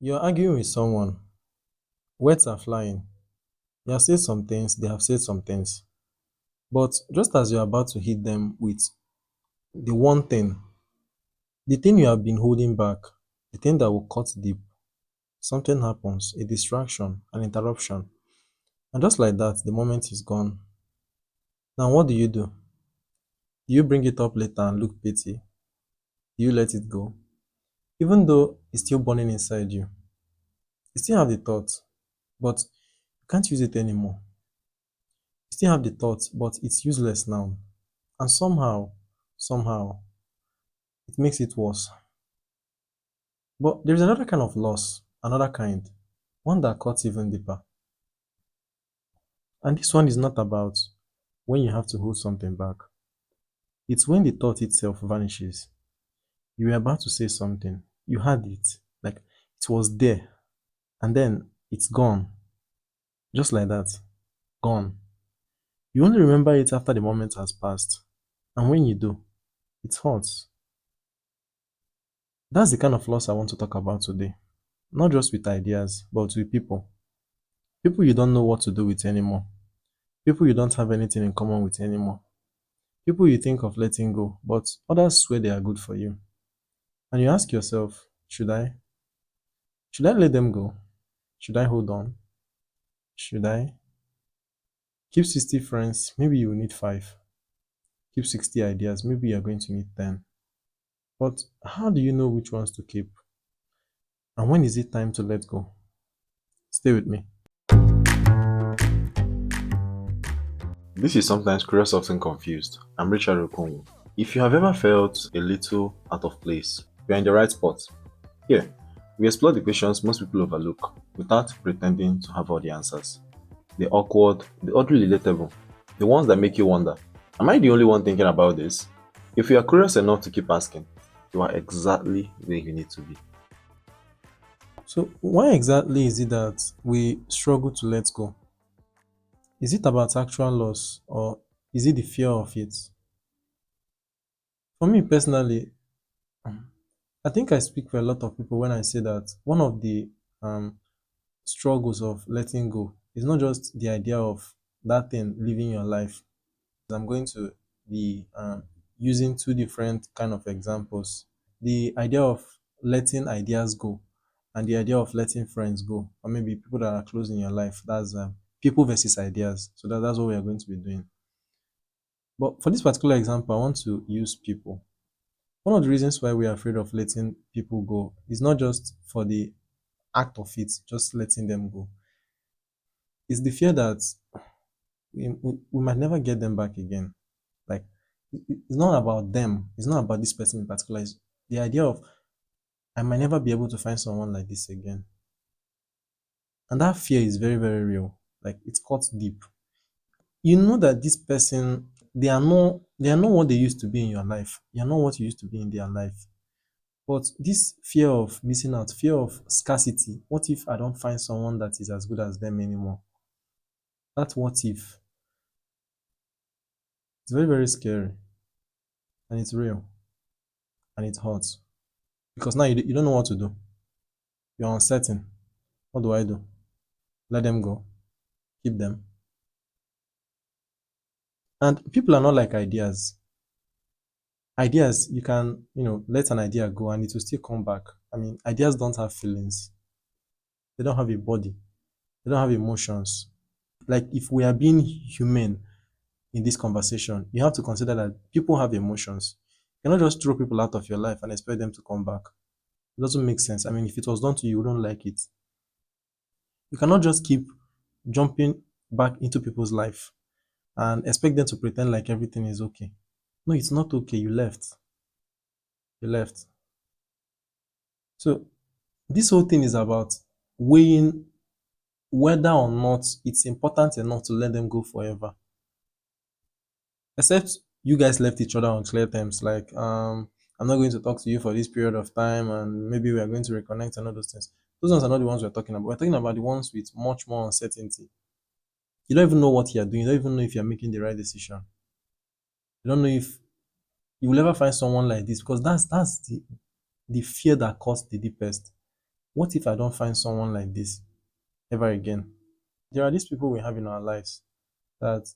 You're arguing with someone, words are flying. You have said some things, they have said some things. But just as you're about to hit them with the one thing, the thing you have been holding back, the thing that will cut deep, something happens, a distraction, an interruption. And just like that, the moment is gone. Now, what do you do? Do you bring it up later and look pity? Do you let it go? Even though it's still burning inside you, you still have the thought, but you can't use it anymore. You still have the thought, but it's useless now. And somehow, it makes it worse. But there's another kind of loss, another kind, one that cuts even deeper. And this one is not about when you have to hold something back. It's when the thought itself vanishes. You were about to say something, you had it, like it was there, and then it's gone, just like that, gone. You only remember it after the moment has passed. And when you do, it hurts. That's the kind of loss I want to talk about today. Not just with ideas, but with people. People you don't know what to do with anymore. People you don't have anything in common with anymore. People you think of letting go, but others swear they are good for you. And you ask yourself, should I? Should I let them go? Should I hold on? Should I? Keep 60 friends, maybe you will need 5. Keep 60 ideas, maybe you're going to need 10. But how do you know which ones to keep? And when is it time to let go? Stay with me. This is sometimes curious, often confused. I'm Richard Okonwu. If you have ever felt a little out of place, you're in the right spot. Here, we explore the questions most people overlook without pretending to have all the answers. The awkward, the oddly relatable, the ones that make you wonder, am I the only one thinking about this? If you are curious enough to keep asking, you are exactly where you need to be. So, why exactly is it that we struggle to let go? Is it about actual loss or is it the fear of it? For me personally, I think I speak for a lot of people when I say that one of the um, struggles of letting go is not just the idea of that thing living your life. I'm going to be using two different kind of examples. The idea of letting ideas go and the idea of letting friends go, or maybe people that are close in your life. That's people versus ideas. So that's what we are going to be doing. But for this particular example, I want to use people. One of the reasons why we are afraid of letting people go is not just for the act of it, just letting them go. It's the fear that we might never get them back again. Like, it's not about them. It's not about this person in particular. It's the idea of I might never be able to find someone like this again. And that fear is very, very real. Like, it's cut deep. You know that this person, they are not what they used to be in your life. You're not what you used to be in their life. But this fear of missing out, fear of scarcity, what if I don't find someone that is as good as them anymore? That what if, it's very, very scary. And it's real. And it hurts. Because now you don't know what to do. You're uncertain. What do I do? Let them go. Keep them. And people are not like ideas. Ideas, you can, let an idea go and it will still come back. I mean, ideas don't have feelings. They don't have a body. They don't have emotions. Like, if we are being human in this conversation, you have to consider that people have emotions. You cannot just throw people out of your life and expect them to come back. It doesn't make sense. I mean, if it was done to you, you wouldn't like it. You cannot just keep jumping back into people's life and expect them to pretend like everything is okay. No, it's not okay. You left. You left. So this whole thing is about weighing whether or not it's important enough to let them go forever. Except you guys left each other on clear terms, like I'm not going to talk to you for this period of time and maybe we are going to reconnect and all those things. Those ones are not the ones we're talking about. We're talking about the ones with much more uncertainty. You don't even know what you're doing, you don't even know if you're making the right decision. You don't know if you will ever find someone like this because that's the fear that caused the deepest. What if I don't find someone like this ever again? There are these people we have in our lives that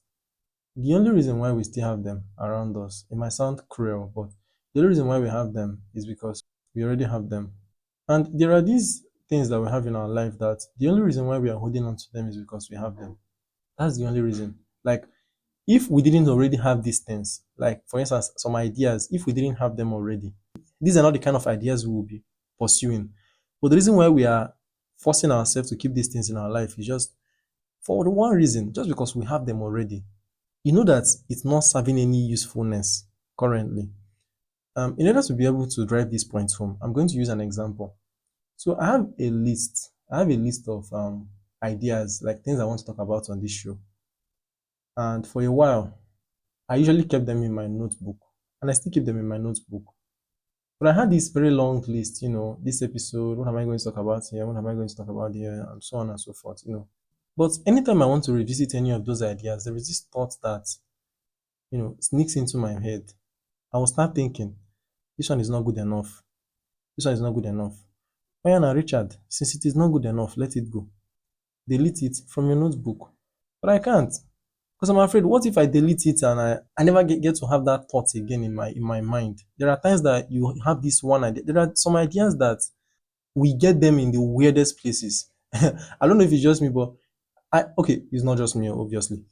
the only reason why we still have them around us, it might sound cruel, but the only reason why we have them is because we already have them. And there are these things that we have in our life that the only reason why we are holding on to them is because we have them. That's the only reason. Like, if we didn't already have these things, like for instance, some ideas, if we didn't have them already, these are not the kind of ideas we will be pursuing. But the reason why we are forcing ourselves to keep these things in our life is just for the one reason, just because we have them already. You know that it's not serving any usefulness currently. In order to be able to drive these points home, I'm going to use an example. So I have a list. I have a list of ideas, like things I want to talk about on this show. And for a while, I usually kept them in my notebook, and I still keep them in my notebook. But I had this very long list, this episode, what am I going to talk about here? What am I going to talk about here? And so on and so forth. But anytime I want to revisit any of those ideas, there is this thought that, sneaks into my head. I will start thinking, this one is not good enough. This one is not good enough. Oyana Richard, since it is not good enough, let it go. Delete it from your notebook. But I can't. Because I'm afraid, what if I delete it and I never get to have that thought again in my mind? There are times that you have this one idea. There are some ideas that we get them in the weirdest places. I don't know if it's just me, but okay, it's not just me, obviously.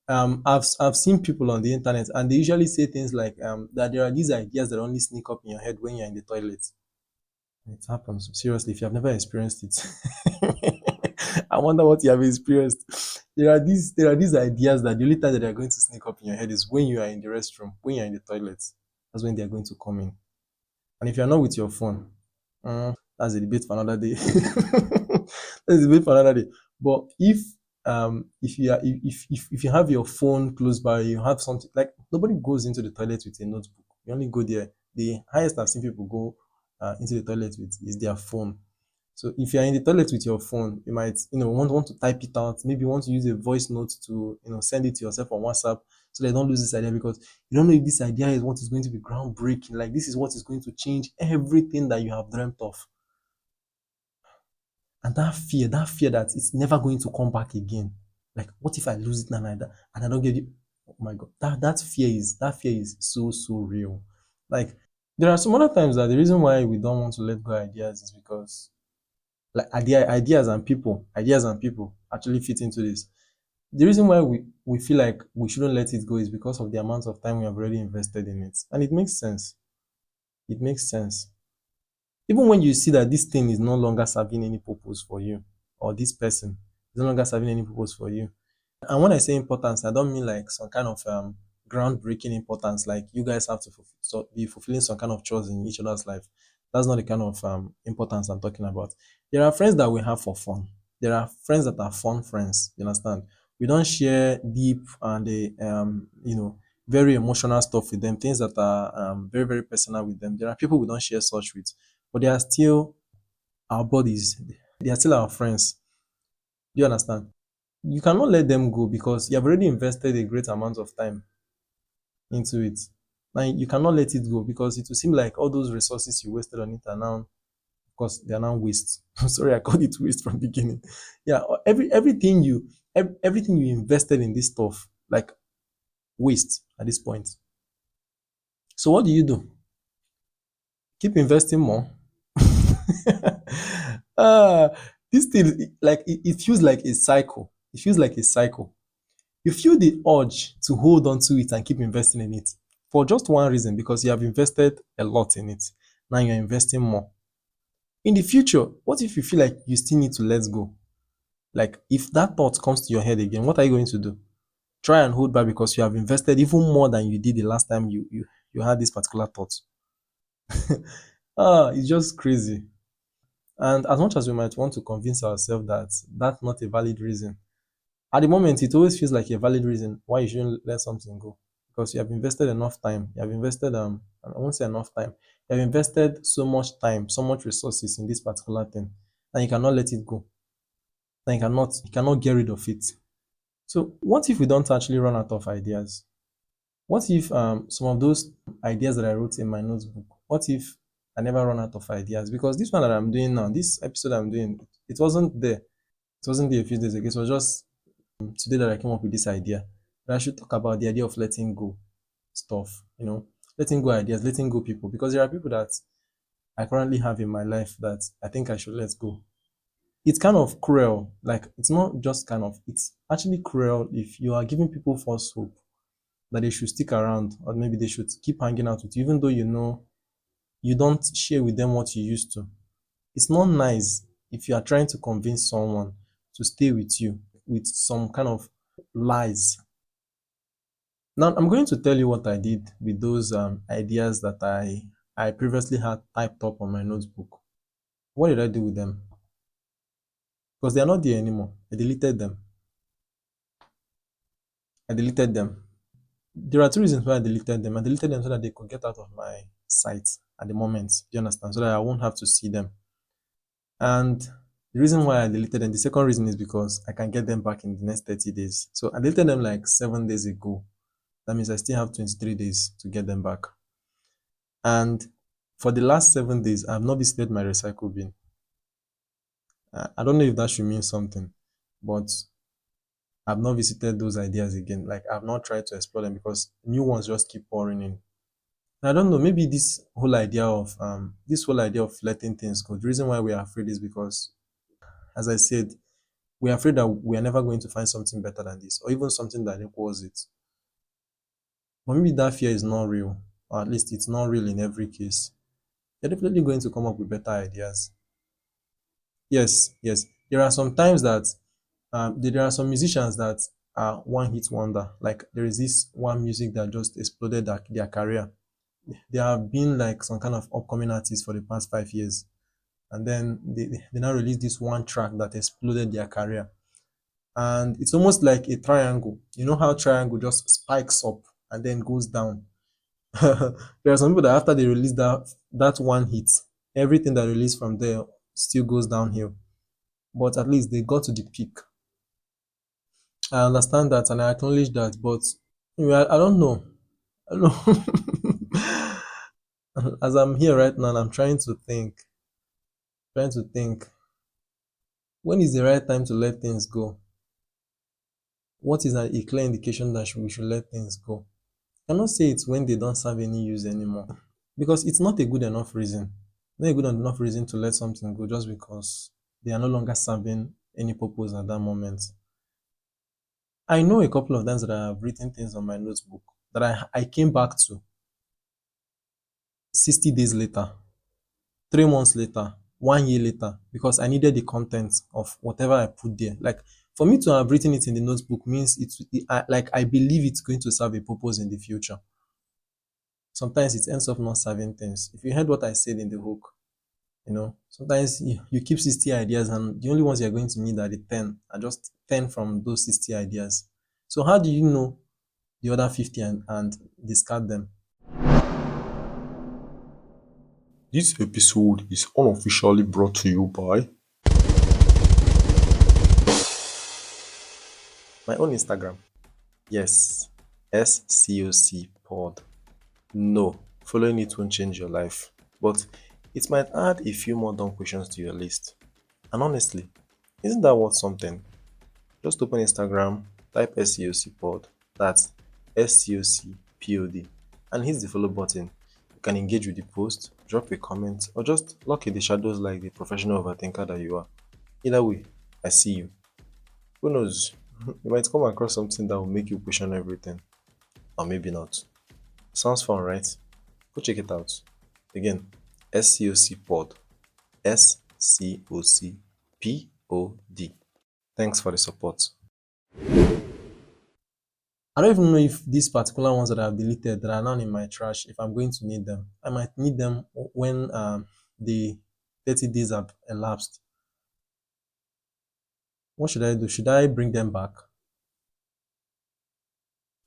I've seen people on the internet and they usually say things like that there are these ideas that only sneak up in your head when you're in the toilet. It happens. Seriously, if you have never experienced it, I wonder what you have experienced. There are these ideas that the only time that they are going to sneak up in your head is when you are in the restroom, when you're in the toilet. That's when they are going to come in. And if you're not with your phone, that's a debate for another day. That's a debate for another day. But if you have your phone close by, you have something like nobody goes into the toilet with a notebook. You only go there. The highest I've seen people go into the toilet with is their phone. So if you're in the toilet with your phone, you might, want to type it out. Maybe you want to use a voice note to, send it to yourself on WhatsApp so they don't lose this idea because you don't know if this idea is what is going to be groundbreaking. Like this is what is going to change everything that you have dreamt of. And that fear that it's never going to come back again. Like, what if I lose it and I don't get it? Oh my God, that fear is so real. Like, there are some other times that the reason why we don't want to let go of ideas is because like ideas and people actually fit into this. The reason why we feel like we shouldn't let it go is because of the amount of time we have already invested in it. And it makes sense. It makes sense. Even when you see that this thing is no longer serving any purpose for you, or this person is no longer serving any purpose for you. And when I say importance, I don't mean like some kind of groundbreaking importance, like you guys have to be fulfilling some kind of chores in each other's life. That's not the kind of importance I'm talking about. There are friends that we have for fun. There are friends that are fun friends. You understand? We don't share deep and very emotional stuff with them, things that are very, very personal with them. There are people we don't share such with, but they are still our buddies. They are still our friends. Do you understand? You cannot let them go because you have already invested a great amount of time into it. And you cannot let it go because it will seem like all those resources you wasted on it are now, of course, they are now waste. I'm sorry, I called it waste from the beginning. Yeah, everything you invested in this stuff, like waste at this point. So what do you do? Keep investing more. Ah, this thing, like it feels like a cycle. It feels like a cycle. You feel the urge to hold on to it and keep investing in it for just one reason, because you have invested a lot in it. Now you're investing more. In the future, what if you feel like you still need to let go? Like if that thought comes to your head again, what are you going to do? Try and hold back because you have invested even more than you did the last time you had this particular thought. It's just crazy. And as much as we might want to convince ourselves that that's not a valid reason, at the moment, it always feels like a valid reason why you shouldn't let something go. Because you have invested enough time. You have invested, I won't say enough time. You have invested so much time, so much resources in this particular thing, and you cannot let it go. And you cannot get rid of it. So, what if we don't actually run out of ideas? What if some of those ideas that I wrote in my notebook, what if I never run out of ideas because this one that I'm doing now, this episode I'm doing, it wasn't there. It wasn't there a few days ago. It was just today that I came up with this idea that I should talk about the idea of letting go stuff, letting go ideas, letting go people, because there are people that I currently have in my life that I think I should let go. It's kind of cruel. Like, it's not just kind of, it's actually cruel if you are giving people false hope that they should stick around or maybe they should keep hanging out with you, even though you know you don't share with them what you used to. It's not nice if you are trying to convince someone to stay with you with some kind of lies. Now, I'm going to tell you what I did with those ideas that I previously had typed up on my notebook. What did I do with them? Because they are not there anymore. I deleted them. I deleted them. There are two reasons why I deleted them. I deleted them so that they could get out of my sight at the moment. Do you understand? So that I won't have to see them. And the reason why I deleted them, the second reason is because I can get them back in the next 30 days. So I deleted them like 7 days ago. That means I still have 23 days to get them back. And for the last 7 days, I've not visited my recycle bin. I don't know if that should mean something, but I've not visited those ideas again. Like, I've not tried to explore them because new ones just keep pouring in. And I don't know, maybe this whole idea of letting things go. The reason why we are afraid is because, as I said, we are afraid that we are never going to find something better than this, or even something that equals it. But maybe that fear is not real, or at least it's not real in every case. You're definitely going to come up with better ideas. Yes, yes. There are some times that there are some musicians that are one hit wonder. Like, there is this one music that just exploded their career. They have been like some kind of upcoming artist for the past 5 years. And then they now release this one track that exploded their career. And it's almost like a triangle. You know how triangle just spikes up and then goes down. There are some people that after they release that one hit, everything that released from there still goes downhill. But at least they got to the peak. I understand that and I acknowledge that, but I don't know. I don't know. As I'm here right now, I'm trying to think, when is the right time to let things go? What is a clear indication that we should let things go? I cannot say it's when they don't serve any use anymore, because it's not a good enough reason. Not a good enough reason to let something go just because they are no longer serving any purpose at that moment. I know a couple of times that I have written things on my notebook that I came back to 60 days later, 3 months later, 1 year later, because I needed the content of whatever I put there. Like, for me to have written it in the notebook means like, I believe it's going to serve a purpose in the future. Sometimes it ends up not serving things. If you heard what I said in the hook, sometimes you keep 60 ideas and the only ones you're going to need are the 10, are just 10 from those 60 ideas. So how do you know the other 50 and discard them? This episode is unofficially brought to you by My own Instagram. Yes. SCOC pod. No, following it won't change your life, but it might add a few more dumb questions to your list. And honestly, isn't that worth something? Just open Instagram, type SCOC pod, that's SCOC pod, and hit the follow button. You can engage with the post, drop a comment, or just lock in the shadows like the professional overthinker that you are. Either way, I see you. Who knows? You might come across something that will make you question everything, or maybe not. Sounds fun, right? Go check it out. Again, SCOC pod. SCOC pod. Thanks for the support. I don't even know if these particular ones that I've deleted that are now in my trash, if I'm going to need them. I might need them when the 30 days have elapsed. What should I do? Should I bring them back?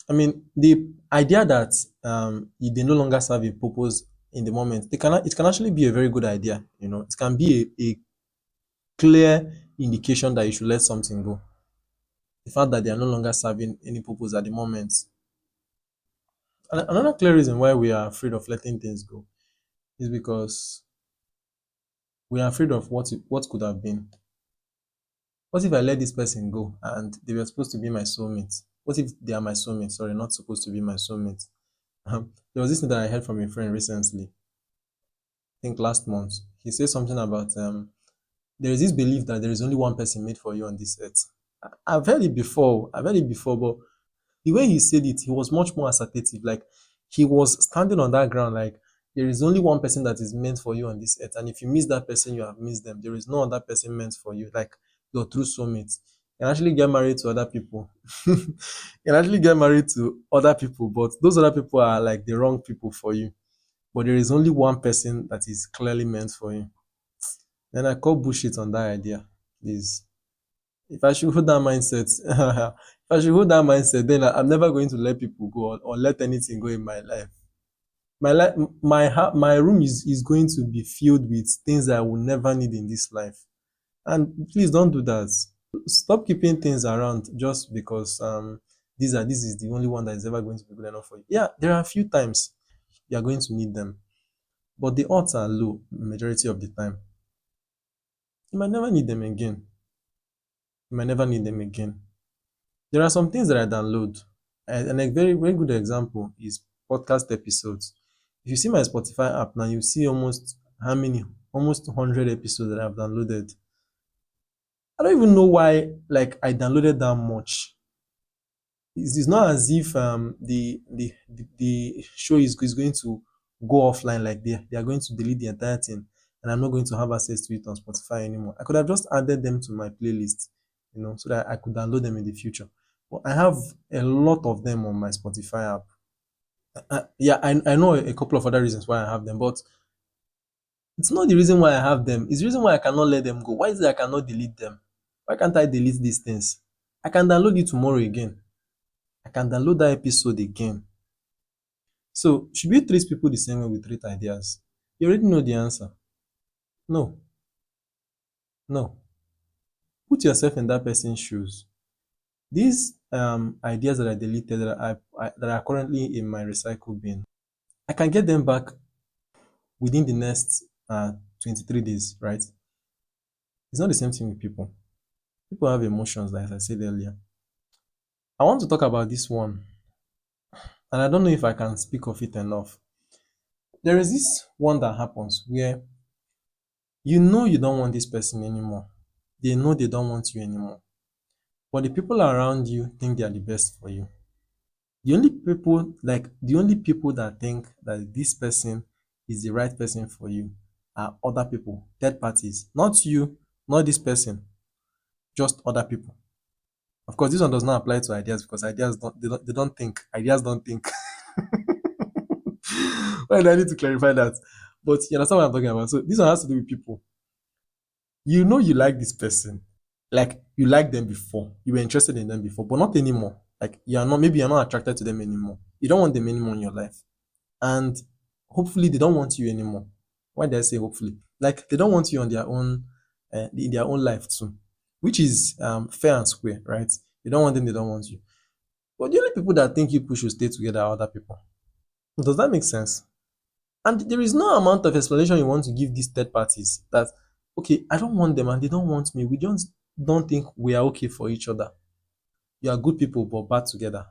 I mean, the idea that they no longer serve a purpose in the moment, it can actually be a very good idea. It can be a clear indication that you should let something go. The fact that they are no longer serving any purpose at the moment. And another clear reason why we are afraid of letting things go is because we are afraid of what could have been. What if I let this person go and they were supposed to be my soulmate? What if they are my soulmate? Sorry, not supposed to be my soulmate. There was this thing that I heard from a friend recently, I think last month. He said something about there is this belief that there is only one person made for you on this earth. I've heard it before. I've heard it before, but the way he said it, he was much more assertive. Like he was standing on that ground, like there is only one person that is meant for you on this earth. And if you miss that person, you have missed them. There is no other person meant for you, like your true soulmate. You can actually get married to other people. You can actually get married to other people, but those other people are like the wrong people for you. But there is only one person that is clearly meant for you. Then I call bullshit on that idea. Please. If I should hold that mindset, if I should hold that mindset, then I'm never going to let people go or let anything go in my life. My life, my room is going to be filled with things that I will never need in this life. And please don't do that. Stop keeping things around just because this is the only one that is ever going to be good enough for you. Yeah, there are a few times you are going to need them, but the odds are low majority of the time. You might never need them again. You might never need them again. There are some things that I download. And a very, very good example is podcast episodes. If you see my Spotify app now, you see almost how many, almost 100 episodes that I've downloaded. I don't even know why, like, I downloaded that much. It's not as if the show is going to go offline, like they are going to delete the entire thing and I'm not going to have access to it on Spotify anymore. I could have just added them to my playlist, so that I could download them in the future. But I have a lot of them on my Spotify app. Yeah, I know a couple of other reasons why I have them, but it's not the reason why I have them. It's the reason why I cannot let them go. Why is it I cannot delete them? Why can't I delete these things? I can download it tomorrow again. I can download that episode again. So, should we treat people the same way we treat ideas? You already know the answer. No, no. Put yourself in that person's shoes. These ideas that I deleted that are currently in my recycle bin, I can get them back within the next 23 days, right? It's not the same thing with people. People have emotions, like I said earlier. I want to talk about this one, and I don't know if I can speak of it enough. There is this one that happens where you know you don't want this person anymore. They know they don't want you anymore. But the people around you think they are the best for you. The only people that think that this person is the right person for you are other people, third parties. Not you, not this person, just other people. Of course, this one does not apply to ideas because ideas don't think. Ideas don't think. Why do I need to clarify that? But you understand what I'm talking about. So this one has to do with people. You know you like this person. Like you liked them before. You were interested in them before, but not anymore. Like maybe you're not attracted to them anymore. You don't want them anymore in your life. And hopefully they don't want you anymore. Why did I say hopefully? Like they don't want you on their own in their own life too. Which is fair and square, right? You don't want them, they don't want you. But the only people that think you people should stay together are other people. Does that make sense? And there is no amount of explanation you want to give these third parties that, okay, I don't want them and they don't want me. We just don't think we are okay for each other. You are good people but bad together.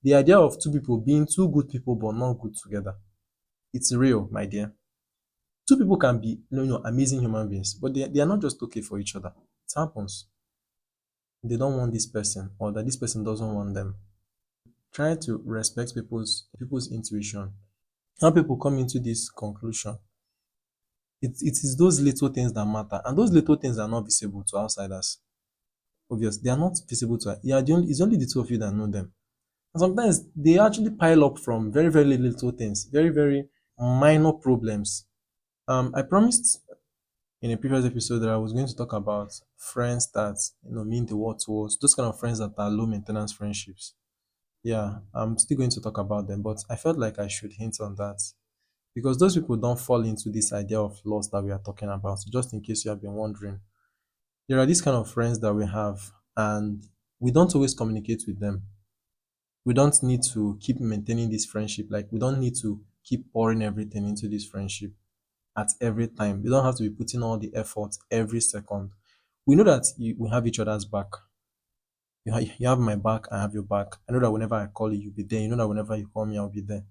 The idea of two people being two good people but not good together. It's real, my dear. Two people can be amazing human beings, but they are not just okay for each other. It happens. They don't want this person or that this person doesn't want them. Try to respect people's intuition. How people come into this conclusion. It is those little things that matter, and those little things are not visible to outsiders. Obvious, they are not visible to. Yeah, it's only the two of you that know them. And sometimes they actually pile up from very very little things, very very minor problems. I promised in a previous episode that I was going to talk about friends that mean the world to us. Those kind of friends that are low maintenance friendships. Yeah, I'm still going to talk about them, but I felt like I should hint on that because those people don't fall into this idea of loss that we are talking about. So just in case you have been wondering, there are these kind of friends that we have, and we don't always communicate with them. We don't need to keep maintaining this friendship. Like we don't need to keep pouring everything into this friendship. at every time. You don't have to be putting all the effort every second. We know that we have each other's back. You have my back, I have your back. I know that whenever I call you, you'll be there. You know that whenever you call me, I'll be there.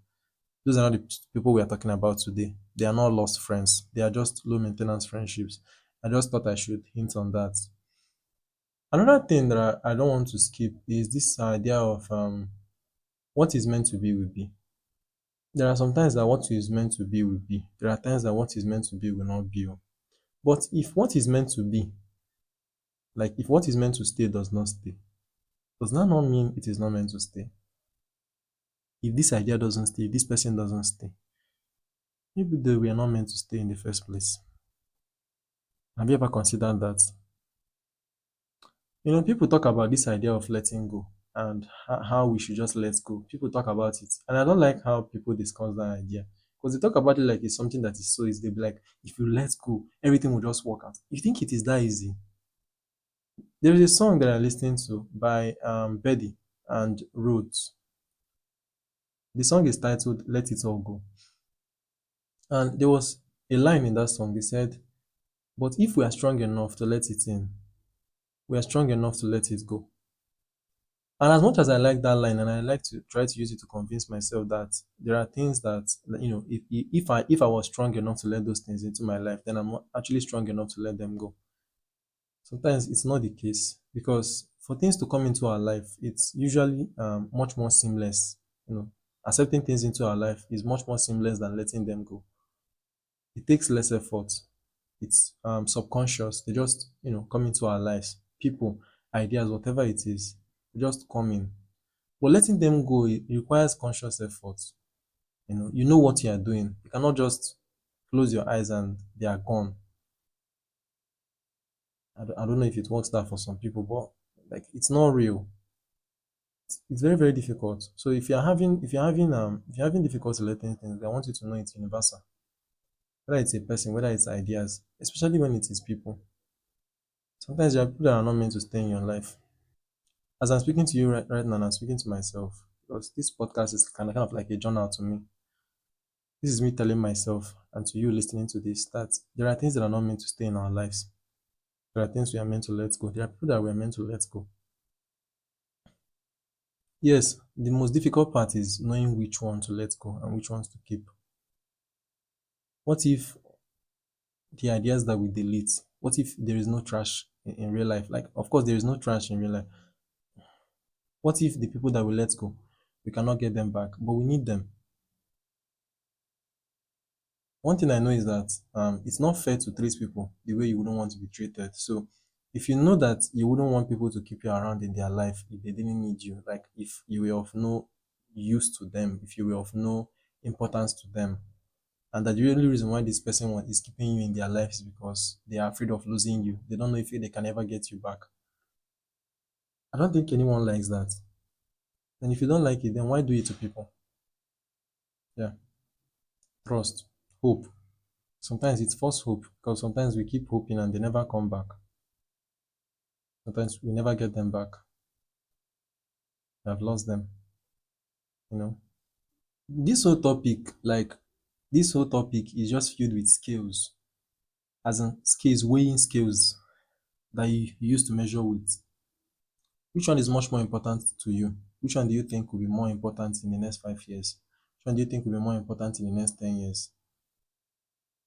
Those are not the people we are talking about today. They are not lost friends. They are just low maintenance friendships. I just thought I should hint on that. Another thing that I don't want to skip is this idea of what is meant to be will be. There are some times that what is meant to be will be. There are times that what is meant to be will not be. But if what is meant to be, like if what is meant to stay does not stay, does that not mean it is not meant to stay? If this idea doesn't stay, if this person doesn't stay, maybe they were not meant to stay in the first place. Have you ever considered that? People talk about this idea of letting go and how we should just let go. People talk about it. And I don't like how people discuss that idea. Because they talk about it like it's something that is so easy. They'll be like, if you let go, everything will just work out. You think it is that easy? There is a song that I'm listening to by Betty and Rhodes. The song is titled Let It All Go. And there was a line in that song. They said, but if we are strong enough to let it in, we are strong enough to let it go. And as much as I like that line, and I like to try to use it to convince myself that there are things that if I was strong enough to let those things into my life, then I'm actually strong enough to let them go. Sometimes it's not the case because for things to come into our life, it's usually much more seamless. Accepting things into our life is much more seamless than letting them go. It takes less effort. It's subconscious. They just come into our lives. People, ideas, whatever it is, they just come in. But letting them go, it requires conscious effort. You know what you are doing. You cannot just close your eyes and they are gone. I don't know if it works that for some people, but like it's not real. It's very, very difficult. So if you're having difficulty letting things, I want you to know it's universal. Whether it's a person, whether it's ideas, especially when it is people. Sometimes there are people that are not meant to stay in your life. As I'm speaking to you right now, I'm speaking to myself because this podcast is kind of like a journal to me. This is me telling myself and to you listening to this that there are things that are not meant to stay in our lives. There are things we are meant to let go. There are people that we are meant to let go. Yes, the most difficult part is knowing which one to let go and which ones to keep. What if the ideas that we delete, what if there is no trash in real life? Like, of course, there is no trash in real life. What if the people that we let go, we cannot get them back, but we need them? One thing I know is that it's not fair to treat people the way you wouldn't want to be treated. So if you know that you wouldn't want people to keep you around in their life if they didn't need you, like if you were of no use to them, if you were of no importance to them, and that the only reason why this person is keeping you in their life is because they are afraid of losing you. They don't know if they can ever get you back. I don't think anyone likes that. And if you don't like it, then why do it to people? Yeah, trust, hope. Sometimes it's false hope because sometimes we keep hoping and they never come back. Sometimes we never get them back. We have lost them, you know. This whole topic, like this whole topic is just filled with scales, as in scales, weighing scales that you use to measure with. Which one is much more important to you? Which one do you think will be more important in the next 5 years? Which one do you think will be more important in the next 10 years?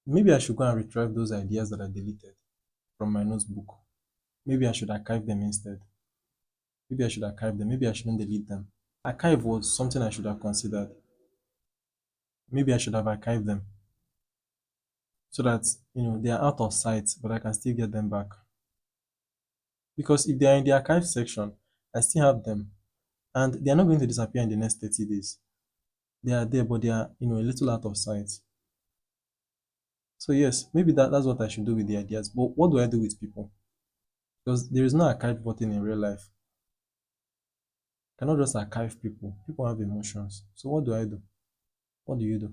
Maybe I should go and retrieve those ideas that I deleted from my notebook. Maybe I should archive them instead. Maybe I should archive them. Maybe I shouldn't delete them. Archive was something I should have considered. Maybe I should have archived them so that they are out of sight, but I can still get them back. Because if they are in the archive section, I still have them, and they are not going to disappear in the next 30 days. They are there, but they are a little out of sight. So yes, maybe that's what I should do with the ideas. But what do I do with people? Because there is no archive button in real life. I cannot just archive people. People have emotions. So what do I do? What do you do?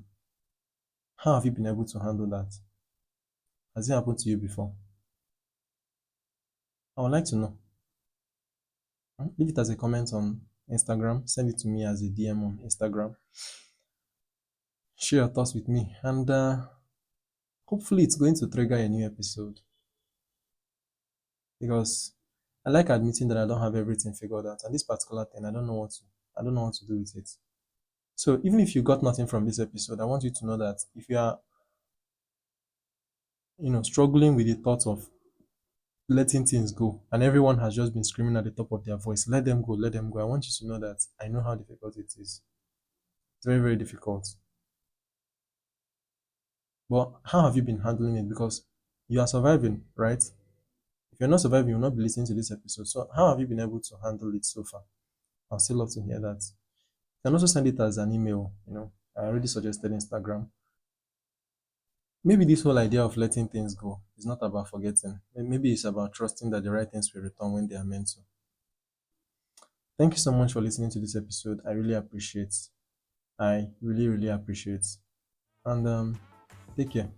How have you been able to handle that? Has it happened to you before? I would like to know. Leave it as a comment on Instagram. Send it to me as a DM on Instagram. Share your thoughts with me. And hopefully it's going to trigger a new episode because I like admitting that I don't have everything figured out. And this particular thing, I don't know what to do with it. So even if you got nothing from this episode, I want you to know that if you are, struggling with the thought of letting things go and everyone has just been screaming at the top of their voice, let them go, let them go. I want you to know that I know how difficult it is. It's very, very difficult. But how have you been handling it? Because you are surviving, right? If you're not surviving, you'll not be listening to this episode. So how have you been able to handle it so far? I'd still love to hear that. You can also send it as an email, I already suggested Instagram. Maybe this whole idea of letting things go is not about forgetting. Maybe it's about trusting that the right things will return when they are meant to. Thank you so much for listening to this episode. I really appreciate. I really, really appreciate. And take care.